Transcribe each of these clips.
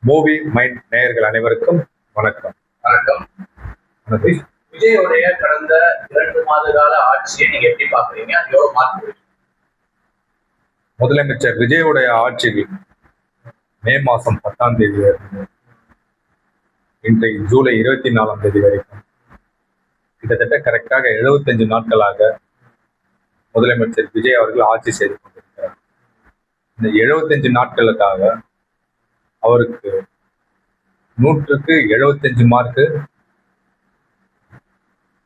Movie mind நேயர்கள் அனைவருக்கும் வணக்கம். வணக்கம். விஜயோடைய கடந்த 2 மாத கால ஆட்சியை நீங்க எப்படி பாக்குறீங்க? அது எவ்வளவு மாற்று? முதலமைச்சர் விஜயோடைய ஆட்சியில் மே மாசம் 10ஆம் தேதி இன்றைக்கு ஜூலை 24ஆம் தேதி வரைக்கும் கிட்டத்தட்ட கரெக்டாக 75 நாட்களாக முதலமைச்சர் விஜய் அவர்கள் ஆட்சி செய்து கொண்டிருக்கிறார். இந்த 75 நாட்களுக்காக அவருக்கு 100க்கு 75 மார்க்கு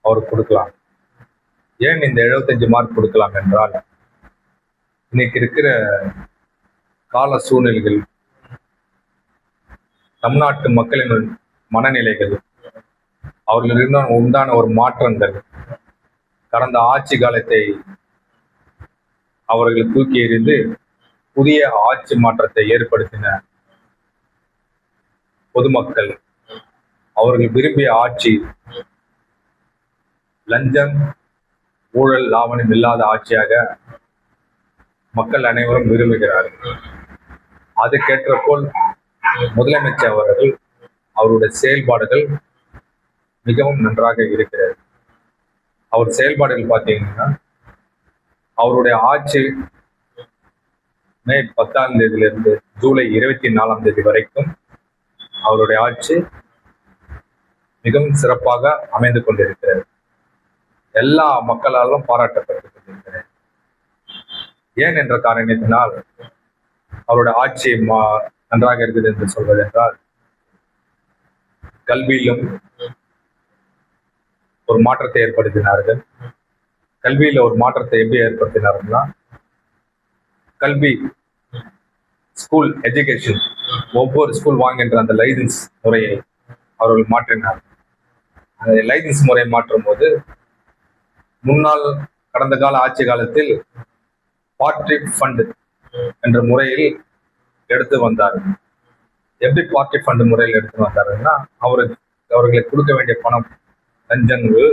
அவர் கொடுக்கலாம். ஏன் இந்த 75 மார்க் கொடுக்கலாம் என்றால், இன்னைக்கு இருக்கிற கால சூழ்நிலைகள், தமிழ்நாட்டு மக்களின் மனநிலைகள், அவர்களிடம் உண்டான ஒரு மாற்றங்கள், கடந்த ஆட்சி காலத்தை அவர்கள் தூக்கி எறிந்து புதிய ஆட்சி மாற்றத்தை ஏற்படுத்தின பொதுமக்கள், அவர்கள் விரும்பிய ஆட்சி லஞ்சம் ஊழல் லாவணம் இல்லாத ஆட்சியாக மக்கள் அனைவரும் விரும்புகிறார்கள். அதுக்கேற்றபோல் முதலமைச்சர் அவர்கள் அவருடைய செயல்பாடுகள் மிகவும் நன்றாக இருக்கிறது. அவர் செயல்பாடுகள் பார்த்தீங்கன்னா, அவருடைய ஆட்சி மே 10ஆம் தேதியிலிருந்து ஜூலை 24ஆம் தேதி வரைக்கும் அவருடைய ஆட்சி மிகவும் சிறப்பாக அமைந்து கொண்டிருக்கிறது. எல்லா மக்களாலும் பாராட்டப்பட்டு கொண்டிருக்கிறது. ஏன் என்ற காரணத்தினால் அவருடைய ஆட்சி நன்றாக இருக்குது என்று சொல்வது என்றால், கல்வியிலும் ஒரு மாற்றத்தை ஏற்படுத்தினார்கள். கல்வியில ஒரு மாற்றத்தை எப்படி ஏற்படுத்தினார்கள்னா, கல்வி ஸ்கூல் எஜுகேஷன், ஒவ்வொரு ஸ்கூல் வாங்குகின்ற அந்த லைசன்ஸ் முறையை அவர்கள் மாற்றினார். அந்த லைசன்ஸ் முறையை மாற்றும் போது, முன்னாள் கடந்த கால ஆட்சி காலத்தில் பார்ட்டி ஃபண்ட் என்ற முறையில் எடுத்து வந்தார். எப்படி பார்ட்டி ஃபண்ட் முறையில் எடுத்து வந்தாருன்னா, அவர்களுக்கு கொடுக்க வேண்டிய பணம் லஞ்சங்கள்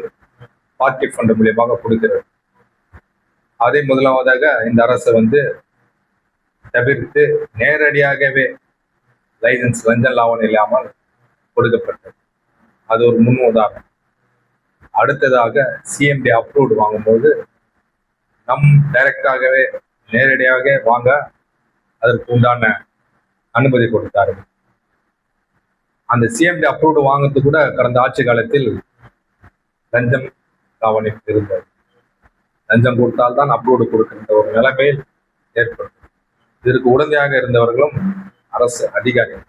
பார்ட்டி ஃபண்ட் மூலியமாக கொடுக்கிறது. அதை முதலாவதாக இந்த அரசு தவிர்த்து நேரடியாகவே லைசன்ஸ் லஞ்சம் லாவணம் இல்லாமல் கொடுக்கப்பட்டது. அது ஒரு முன் உதாரணம். அடுத்ததாக சிஎம்டி அப்ரூவ்டு வாங்கும்போது டைரக்டாகவே நேரடியாக வாங்க அதற்கு உண்டான அனுமதி கொடுத்தார்கள். அந்த சிஎம்டி அப்ரூவ்டு வாங்கிறது கூட கடந்த ஆட்சி காலத்தில் லஞ்சம் லாவணம் இருந்தது. லஞ்சம் கொடுத்தால்தான் அப்ரூவ்டு கொடுக்கின்ற ஒரு நிலைமையில் ஏற்படும். இதற்கு உடந்தையாக இருந்தவர்களும் அரசு அதிகாரிகள்.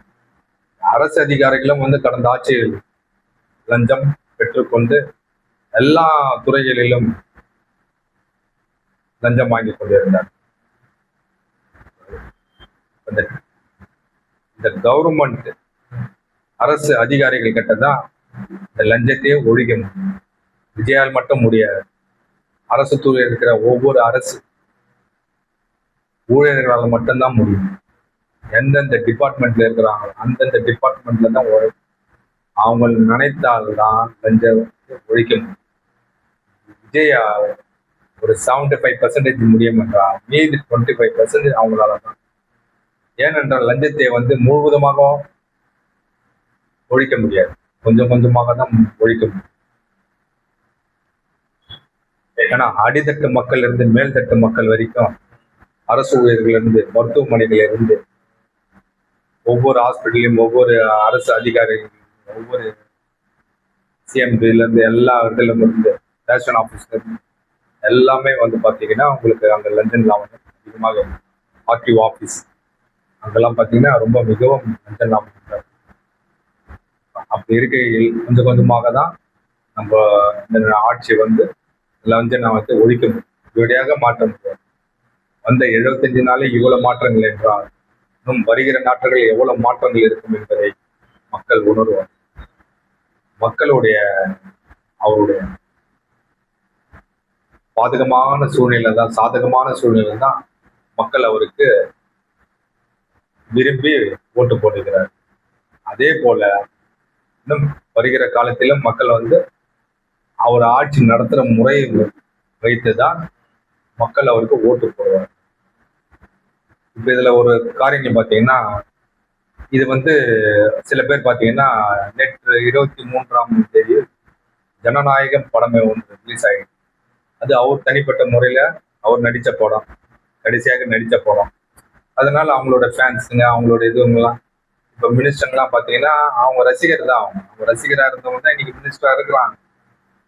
அரசு அதிகாரிகளும் கடந்த ஆட்சியில் லஞ்சம் பெற்றுக்கொண்டு எல்லா துறைகளிலும் லஞ்சம் வாங்கி கொண்டிருந்தார். இந்த கவர்மெண்ட் அரசு அதிகாரிகள் கிட்டதான் இந்த லஞ்சத்தையே ஒழிக்க முடியும். விஜயால் மட்டும் முடியாது. அரசு துறையில் இருக்கிற ஒவ்வொரு அரசு ஊழியர்களால் மட்டும்தான் முடியும். எந்தெந்த டிபார்ட்மெண்ட்ல இருக்கிறாங்களோ அந்தந்த டிபார்ட்மெண்ட்ல தான் அவங்க நினைத்தால்தான் லஞ்சம் ஒழிக்க முடியும். விஜய் ஒரு 75% முடியும் என்றால் மீதி 25% அவங்களால தான். ஏனென்றால் லஞ்சத்தை முழுவதுமாக ஒழிக்க முடியாது, கொஞ்சம் கொஞ்சமாக தான் ஒழிக்க முடியும். ஏன்னா அடித்தட்டு மக்கள் இருந்து மேல்தட்டு மக்கள் வரைக்கும், அரசு ஊழியர்கள் இருந்து மருத்துவமனைகள் இருந்து ஒவ்வொரு ஹாஸ்பிட்டலையும் ஒவ்வொரு அரசு அதிகாரிகள் ஒவ்வொரு சிஎம்டில இருந்து எல்லா இடத்துலயும் இருந்து ரேஷன் ஆஃபீஸ்ல இருந்து எல்லாமே பார்த்தீங்கன்னா உங்களுக்கு அங்க லஞ்சம் லாவணம் அதிகமாக ஆர்டிஓ ஆஃபீஸ் அங்கெல்லாம் பார்த்தீங்கன்னா ரொம்ப மிகவும் லஞ்சம் லாவணம். அப்படி இருக்கையில் கொஞ்சம் கொஞ்சமாக தான் நம்ம இந்த ஆட்சி லஞ்சம் ஒழிக்க முடியும், இப்படியாக மாற்ற முடியாது. 75 நாளில் இவ்வளவு மாற்றங்கள் என்றால் இன்னும் வருகிற நாட்களில் எவ்வளவு மாற்றங்கள் இருக்கும் என்பதை மக்கள் உணர்வார். மக்களுடைய அவருடைய பாதகமான சூழ்நிலை தான், சாதகமான சூழ்நிலை தான் மக்கள் அவருக்கு விரும்பி ஓட்டு போட்டுக்கிறார். அதே போல இன்னும் வருகிற காலத்திலும் மக்கள் அவர் ஆட்சி நடத்துகிற முறையை வைத்துதான் மக்கள் அவருக்கு ஓட்டு போடுவார். இப்ப இதுல ஒரு காரியம் பார்த்தீங்கன்னா, இது வந்து சில பேர் பார்த்தீங்கன்னா நேற்று 23ஆம் தேதி ஜனநாயகம் படமே ஒன்று ரிலீஸ் ஆகிடுச்சு. அது அவர் தனிப்பட்ட முறையில் அவர் நடித்த படம், கடைசியாக நடித்த படம். அதனால அவங்களோட ஃபேன்ஸுங்க, அவங்களோட இதுவங்கலாம் இப்போ மினிஸ்டர்லாம் பார்த்தீங்கன்னா அவங்க ரசிகர் தான். அவங்க ரசிகராக இருந்தவங்க தான் இன்னைக்கு மினிஸ்டராக இருக்கிறாங்க.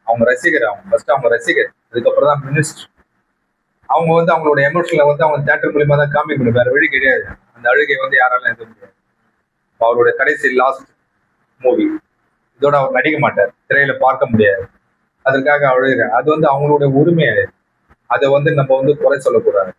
அவங்க ரசிகர், அவங்க ஃபர்ஸ்ட் அவங்க ரசிகர், அதுக்கப்புறம் தான் மினிஸ்டர். அவங்க வந்து அவங்களோட எமோஷனலை வந்து அவங்க தேட்டர் மூலியமா தான் காமிக்கணும், வேற வழி கிடையாது. அந்த அழுகை வந்து யாராலும் எழுத முடியாது. அவருடைய கடைசி லாஸ்ட் மூவி இதோட அவர் நடிக்க மாட்டார், திரையில பார்க்க முடியாது. அதற்காக அழுகிறேன். அது வந்து அவங்களுடைய உரிமை. அதை வந்து நம்ம வந்து குறை சொல்லக்கூடாது.